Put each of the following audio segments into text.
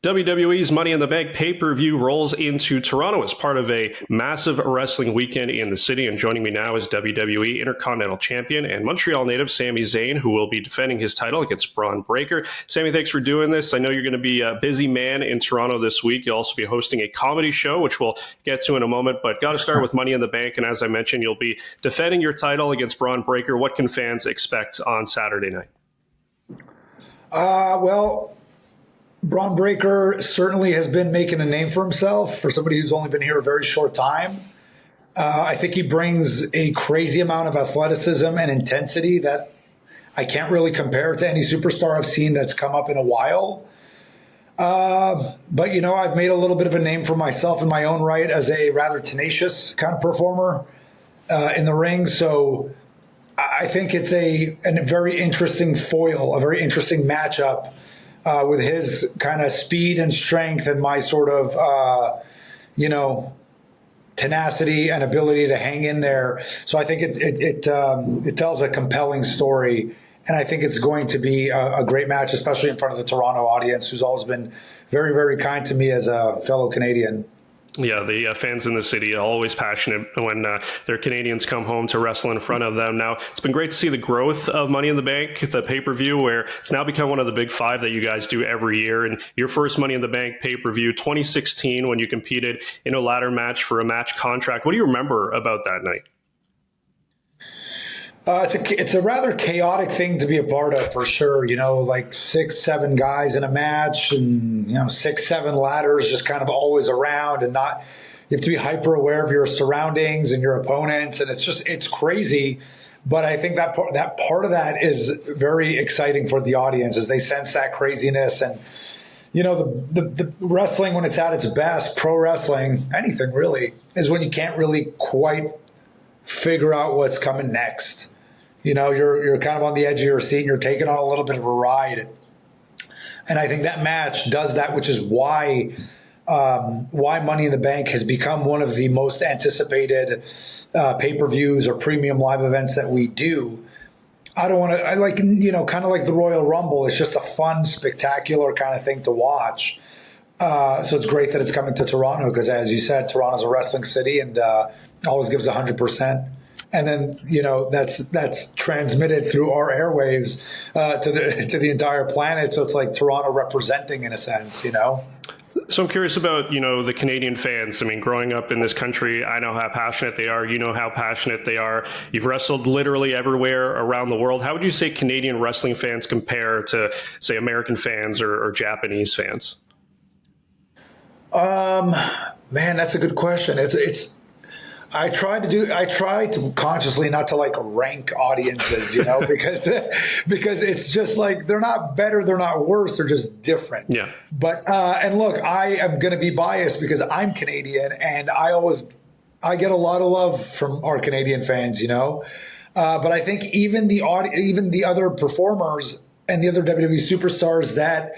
WWE's Money in the Bank pay-per-view rolls into Toronto as part of a massive wrestling weekend in the city. And joining me now is WWE Intercontinental Champion and Montreal native Sami Zayn, who will be defending his title against Bron Breakker. Sami, thanks for doing this. I know you're going to be a busy man in Toronto this week. You'll also be hosting a comedy show, which we'll get to in a moment. But got to start with Money in the Bank. And as I mentioned, you'll be defending your title against Bron Breakker. What can fans expect on Saturday night? Bron Breakker certainly has been making a name for himself for somebody who's only been here a very short time. I think he brings a crazy amount of athleticism and intensity that I can't really compare to any superstar I've seen that's come up in a while. But, I've made a little bit of a name for myself in my own right as a rather tenacious kind of performer in the ring. So I think it's a very interesting foil, a very interesting matchup. With his kind of speed and strength and my sort of, tenacity and ability to hang in there. So I think it tells a compelling story. And I think it's going to be a great match, especially in front of the Toronto audience, who's always been very, very kind to me as a fellow Canadian. Yeah, the fans in the city are always passionate when their Canadians come home to wrestle in front of them. Now, it's been great to see the growth of Money in the Bank, the pay-per-view, where it's now become one of the big five that you guys do every year. And your first Money in the Bank pay-per-view, 2016, when you competed in a ladder match for a match contract. What do you remember about that night? It's a rather chaotic thing to be a part of, for sure. Like 6-7 guys in a match and, 6-7 ladders just kind of always around and not, you have to be hyper aware of your surroundings and your opponents. And it's crazy. But I think that part of that is very exciting for the audience as they sense that craziness. And, the wrestling, when it's at its best, pro wrestling, anything really, is when you can't really quite figure out what's coming next. You're kind of on the edge of your seat and you're taking on a little bit of a ride. And I think that match does that, which is why Money in the Bank has become one of the most anticipated pay-per-views or premium live events that we do. Kind of like the Royal Rumble. It's just a fun, spectacular kind of thing to watch. So it's great that it's coming to Toronto because, as you said, Toronto's a wrestling city and always gives 100%. And then, that's transmitted through our airwaves to the entire planet. So it's like Toronto representing in a sense, So I'm curious about, the Canadian fans. I mean, growing up in this country, I know how passionate they are. You know how passionate they are. You've wrestled literally everywhere around the world. How would you say Canadian wrestling fans compare to, say, American fans or Japanese fans? Man, that's a good question. I try to consciously not to rank audiences, because it's just like they're not better, they're not worse, they're just different. Yeah. But and look, I am going to be biased because I'm Canadian, and I get a lot of love from our Canadian fans, But I think even the other performers and the other WWE superstars that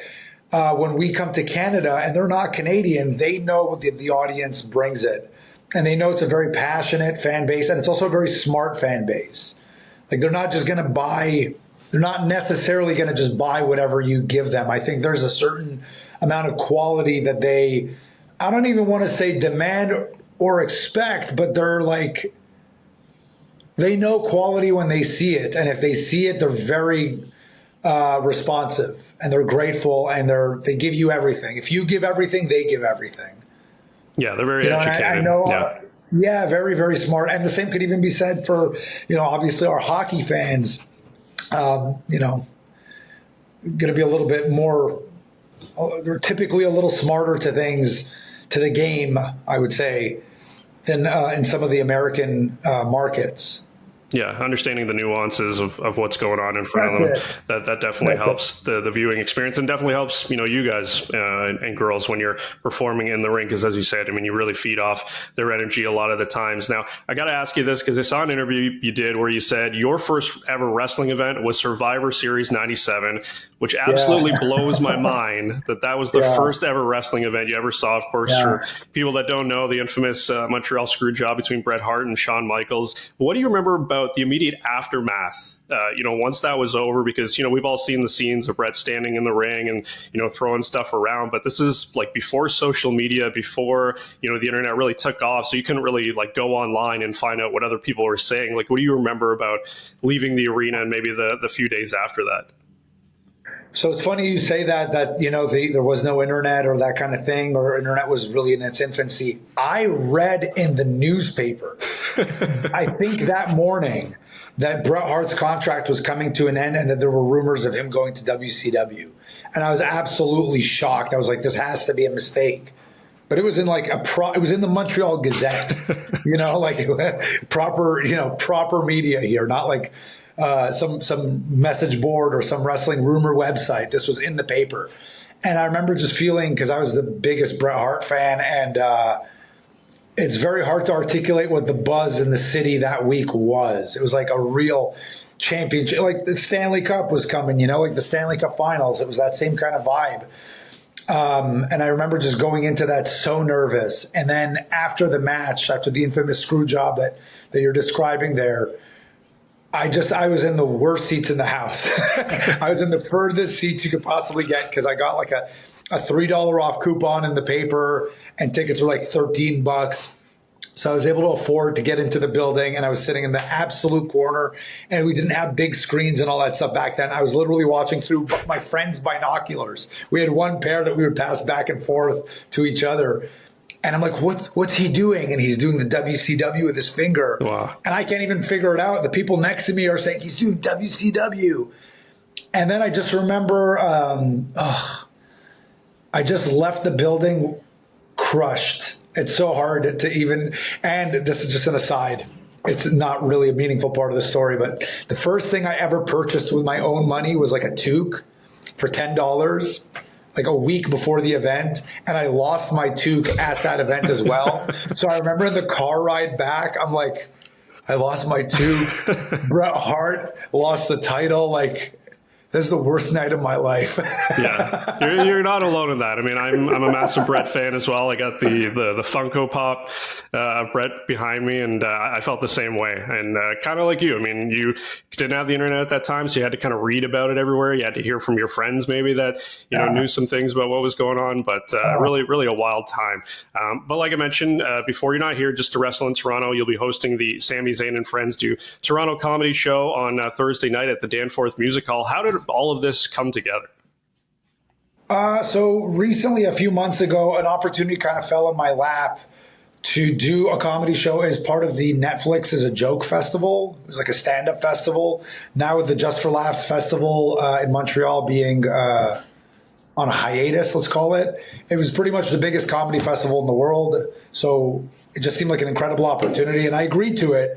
when we come to Canada and they're not Canadian, they know the audience brings it. And they know it's a very passionate fan base, and it's also a very smart fan base. Like they're not necessarily going to just buy whatever you give them. I think there's a certain amount of quality that I don't even want to say demand or expect, but they know quality when they see it. And if they see it, they're very responsive and they're grateful and they give you everything. If you give everything, they give everything. Yeah, they're very educated. I know, very, very smart. And the same could even be said for, obviously our hockey fans, going to be a little bit more, they're typically a little smarter to things, to the game, I would say, than in some of the American markets. Yeah, understanding the nuances of what's going on in front of them, that definitely helps the viewing experience, and definitely helps, you guys and girls when you're performing in the ring, because as you said, I mean, you really feed off their energy a lot of the times. Now, I got to ask you this, because I saw an interview you did where you said your first ever wrestling event was Survivor Series 97, which absolutely blows my mind that was the first ever wrestling event you ever saw. Of course, for people that don't know, the infamous Montreal Screwjob between Bret Hart and Shawn Michaels. What do you remember about about the immediate aftermath, once that was over, because, we've all seen the scenes of Brett standing in the ring and, throwing stuff around, but this is like before social media, before, the internet really took off. So you couldn't really like go online and find out what other people were saying. Like, what do you remember about leaving the arena and maybe the few days after that? So it's funny you say that there was no internet or that kind of thing, or internet was really in its infancy. I read in the newspaper, I think that morning, that Bret Hart's contract was coming to an end and that there were rumors of him going to WCW. And I was absolutely shocked. I was like, this has to be a mistake. But it was in like it was in the Montreal Gazette, like proper media here, not like some message board or some wrestling rumor website. This was in the paper. And I remember just feeling, because I was the biggest Bret Hart fan, and it's very hard to articulate what the buzz in the city that week was. It was like a real championship, like the Stanley Cup was coming, like the Stanley Cup finals. It was that same kind of vibe. And I remember just going into that so nervous. And then after the match, after the infamous screw job that you're describing there, I was in the worst seats in the house. I was in the furthest seats you could possibly get, because I got like a $3 off coupon in the paper, and tickets were like $13. So I was able to afford to get into the building, and I was sitting in the absolute corner, and we didn't have big screens and all that stuff back then. I was literally watching through my friends' binoculars. We had one pair that we would pass back and forth to each other. And I'm like, what's he doing? And he's doing the WCW with his finger. Wow. And I can't even figure it out. The people next to me are saying, he's doing WCW. And then I just remember, I just left the building crushed. It's so hard to even, and this is just an aside. It's not really a meaningful part of the story, but the first thing I ever purchased with my own money was like a toque for $10. Like a week before the event, and I lost my toque at that event as well. So I remember in the car ride back, I'm like, I lost my toque. Bret Hart lost the title. Like, this is the worst night of my life. Yeah, you're not alone in that. I mean, I'm a massive Bret fan as well. I got the Funko Pop of Bret behind me, and I felt the same way. And kind of like you. I mean, you didn't have the internet at that time, so you had to kind of read about it everywhere. You had to hear from your friends maybe that knew some things about what was going on. But really a wild time. But like I mentioned before, you're not here just to wrestle in Toronto. You'll be hosting the Sami Zayn and Friends Do Toronto Comedy Show on Thursday night at the Danforth Music Hall. How did all of this come together? So recently, a few months ago, an opportunity kind of fell in my lap to do a comedy show as part of the Netflix is a Joke Festival. It was like a stand-up festival. Now with the Just for Laughs Festival in Montreal being on a hiatus, let's call it. It was pretty much the biggest comedy festival in the world. So it just seemed like an incredible opportunity, and I agreed to it.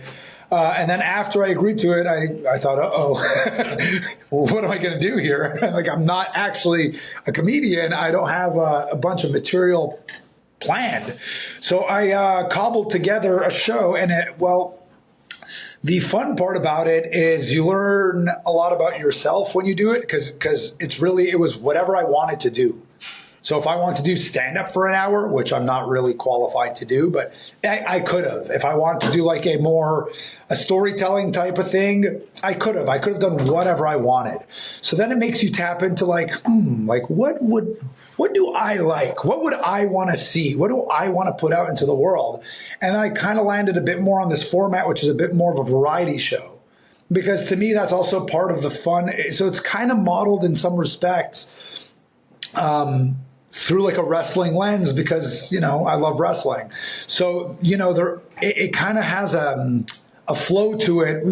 And then after I agreed to it, I thought, well, what am I going to do here? Like, I'm not actually a comedian. I don't have a bunch of material planned. So I cobbled together a show, and the fun part about it is you learn a lot about yourself when you do it, because it was whatever I wanted to do. So if I want to do stand-up for an hour, which I'm not really qualified to do, but I could have. If I want to do like a storytelling type of thing, I could have. I could have done whatever I wanted. So then it makes you tap into like what do I like? What would I want to see? What do I want to put out into the world? And I kind of landed a bit more on this format, which is a bit more of a variety show. Because to me, that's also part of the fun. So it's kind of modeled in some respects through like a wrestling lens, because, I love wrestling. So, it kind of has a flow to it,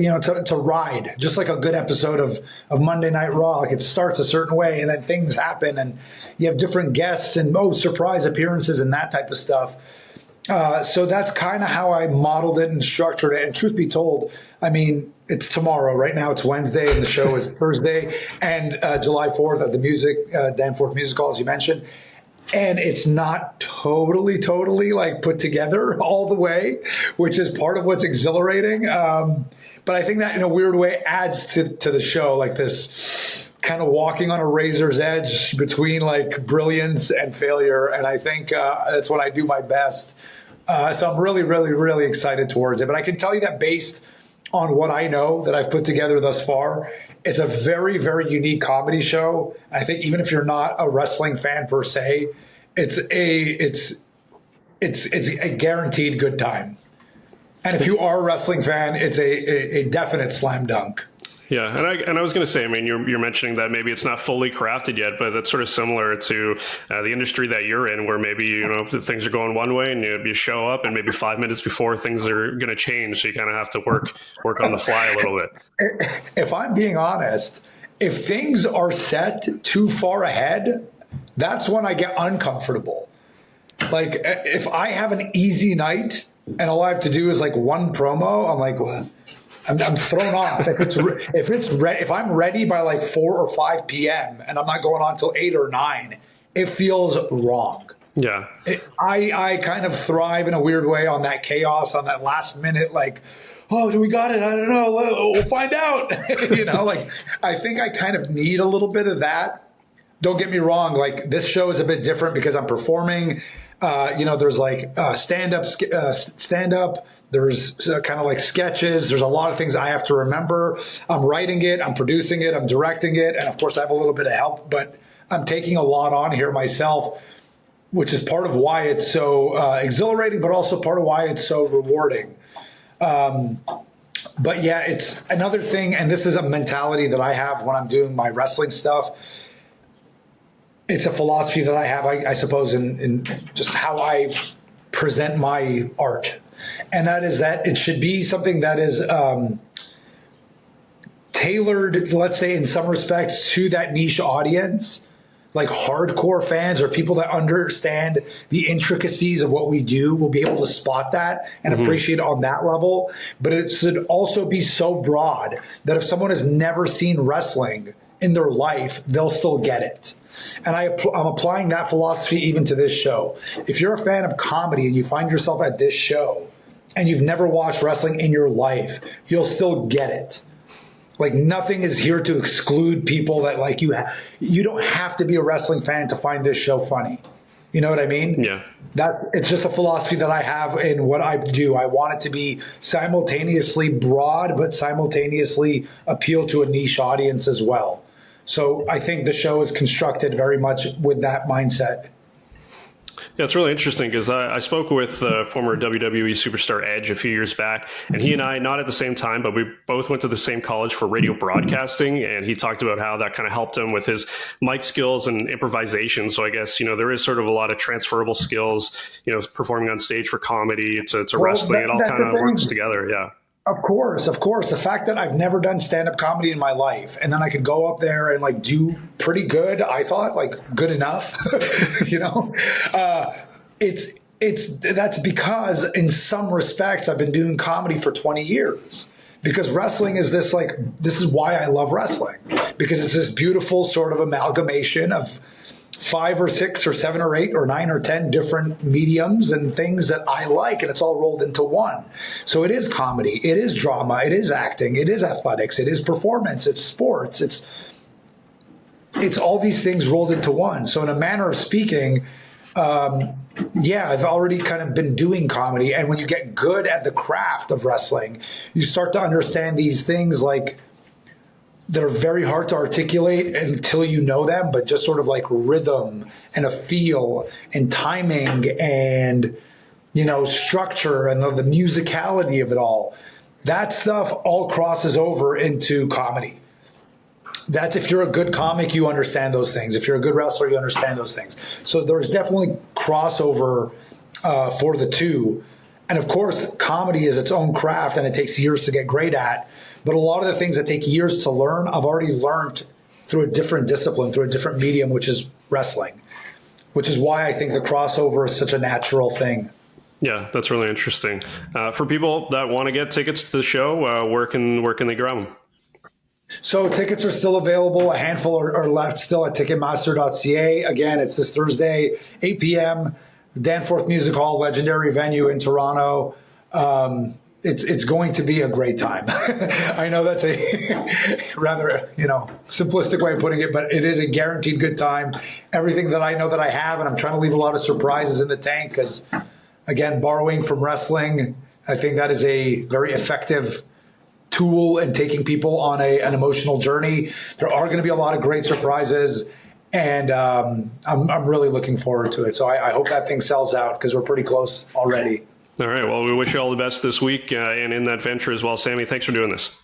to ride, just like a good episode of Monday Night Raw. Like, it starts a certain way and then things happen and you have different guests and, surprise appearances and that type of stuff. So that's kind of how I modeled it and structured it. And truth be told, I mean, it's tomorrow. Right now it's Wednesday and the show is Thursday and July 4th at the Danforth Music Hall, as you mentioned. And it's not totally like put together all the way, which is part of what's exhilarating. But I think that in a weird way adds to the show, like this kind of walking on a razor's edge between like brilliance and failure. And I think that's when I do my best. So I'm really excited towards it. But I can tell you that based on what I know that I've put together thus far. It's a very, very unique comedy show. I think even if you're not a wrestling fan per se, it's a guaranteed good time. And if you are a wrestling fan, it's a definite slam dunk. Yeah, and I was going to say, I mean, you're mentioning that maybe it's not fully crafted yet, but that's sort of similar to the industry that you're in, where maybe things are going one way and you show up, and maybe 5 minutes before things are going to change, so you kind of have to work on the fly a little bit. If I'm being honest, if things are set too far ahead, that's when I get uncomfortable. Like if I have an easy night and all I have to do is like one promo, I'm like, well, I'm thrown off. If I'm ready by like 4 or 5 p.m. and I'm not going on till 8 or 9, it feels wrong. Yeah. I kind of thrive in a weird way on that chaos, on that last minute, like, oh, do we got it? I don't know. We'll find out. Like I think I kind of need a little bit of that. Don't get me wrong. Like this show is a bit different because I'm performing. There's like stand up. There's kind of like sketches. There's a lot of things I have to remember. I'm writing it. I'm producing it. I'm directing it. And of course, I have a little bit of help, but I'm taking a lot on here myself, which is part of why it's so exhilarating, but also part of why it's so rewarding. But yeah, it's another thing. And this is a mentality that I have when I'm doing my wrestling stuff. It's a philosophy that I have, I suppose, in just how I present my art. And that is that it should be something that is tailored, let's say, in some respects, to that niche audience, like hardcore fans or people that understand the intricacies of what we do will be able to spot that and appreciate it on that level. But it should also be so broad that if someone has never seen wrestling in their life, they'll still get it. And I'm applying that philosophy even to this show. If you're a fan of comedy and you find yourself at this show and you've never watched wrestling in your life, you'll still get it. Like nothing is here to exclude people that like you. You don't have to be a wrestling fan to find this show funny. You know what I mean? Yeah. It's just a philosophy that I have in what I do. I want it to be simultaneously broad, but simultaneously appeal to a niche audience as well. So I think the show is constructed very much with that mindset. Yeah, it's really interesting because I spoke with former WWE Superstar Edge a few years back, and he and I, not at the same time, but we both went to the same college for radio broadcasting, and he talked about how that kind of helped him with his mic skills and improvisation. So I guess, there is sort of a lot of transferable skills, performing on stage for comedy to wrestling. It all kind of works together, yeah. Of course. The fact that I've never done stand-up comedy in my life, and then I could go up there and like do pretty good. I thought like good enough, that's because in some respects I've been doing comedy for 20 years because wrestling is this is why I love wrestling, because it's this beautiful sort of amalgamation of 5 or 6 or 7 or 8 or 9 or 10 different mediums and things that I like, and it's all rolled into one. So it is comedy, it is drama, it is acting, it is athletics, it is performance, it's sports, it's all these things rolled into one. So in a manner of speaking, I've already kind of been doing comedy, and when you get good at the craft of wrestling, you start to understand these things like that are very hard to articulate until you know them, but just sort of like rhythm and a feel and timing and, structure and the musicality of it all. That stuff all crosses over into comedy. That's if you're a good comic, you understand those things. If you're a good wrestler, you understand those things. So there's definitely crossover for the two. And of course, comedy is its own craft and it takes years to get great at. But a lot of the things that take years to learn, I've already learned through a different discipline, through a different medium, which is wrestling, which is why I think the crossover is such a natural thing. Yeah, that's really interesting. For people that want to get tickets to the show, where can they grab them? So tickets are still available. A handful are left still at Ticketmaster.ca. Again, it's this Thursday, 8 p.m., Danforth Music Hall, legendary venue in Toronto. It's going to be a great time. I know that's a rather, simplistic way of putting it, but it is a guaranteed good time. Everything that I know that I have, and I'm trying to leave a lot of surprises in the tank because, again, borrowing from wrestling, I think that is a very effective tool in taking people on an emotional journey. There are going to be a lot of great surprises, and I'm really looking forward to it. So I hope that thing sells out because we're pretty close already. All right. Well, we wish you all the best this week and in that venture as well. Sami, thanks for doing this.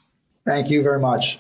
Thank you very much.